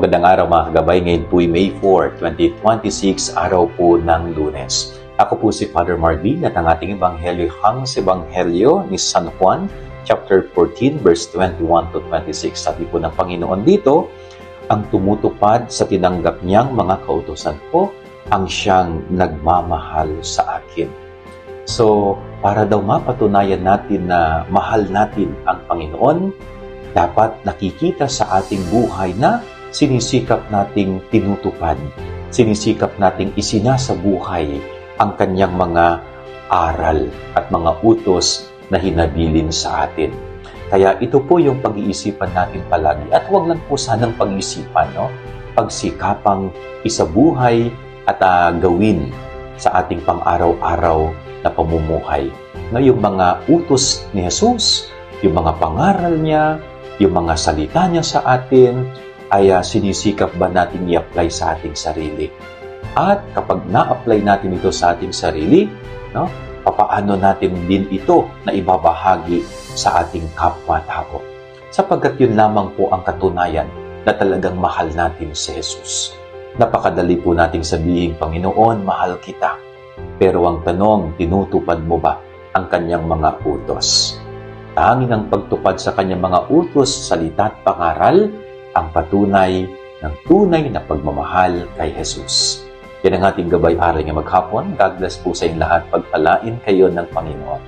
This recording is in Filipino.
Magandang araw mga kagabay. Ngayon po ay May 4, 2026, araw po ng Lunes. Ako po si Father Marvin at ang ating ebanghelyo hang sa ebanghelyo ni San Juan, chapter 14, verse 21 to 26. Sabi po ng Panginoon dito, ang tumutupad sa tinanggap niyang mga kautusan ko, ang siyang nagmamahal sa akin. So, para daw mapatunayan natin na mahal natin ang Panginoon, dapat nakikita sa ating buhay na sinisikap nating tinutupad, sinisikap nating isinasabuhay ang kanyang mga aral at mga utos na hinabilin sa atin. Kaya ito po yung pag-iisipan natin palagi at huwag lang po sanang pag-iisipan, no? Pagsikapang isabuhay at gawin sa ating pang-araw-araw na pamumuhay. No, yung mga utos ni Jesus, yung mga pangaral niya, yung mga salita niya sa atin, ay sinisikap ba natin i-apply sa ating sarili? At kapag na-apply natin ito sa ating sarili, no, papaano natin din ito na ibabahagi sa ating kapwa-tao? Sapagkat yun lamang po ang katunayan na talagang mahal natin si Jesus. Napakadali po nating sabihin, Panginoon, mahal kita. Pero ang tanong, tinutupad mo ba ang kanyang mga utos? Tanging ang pagtupad sa kanyang mga utos, salita at pangaral, ang patunay ng tunay na pagmamahal kay Jesus. Yan ang ating gabay-aral ngayong maghapon. God bless po sa inyong lahat. Pagpalain kayo ng Panginoon.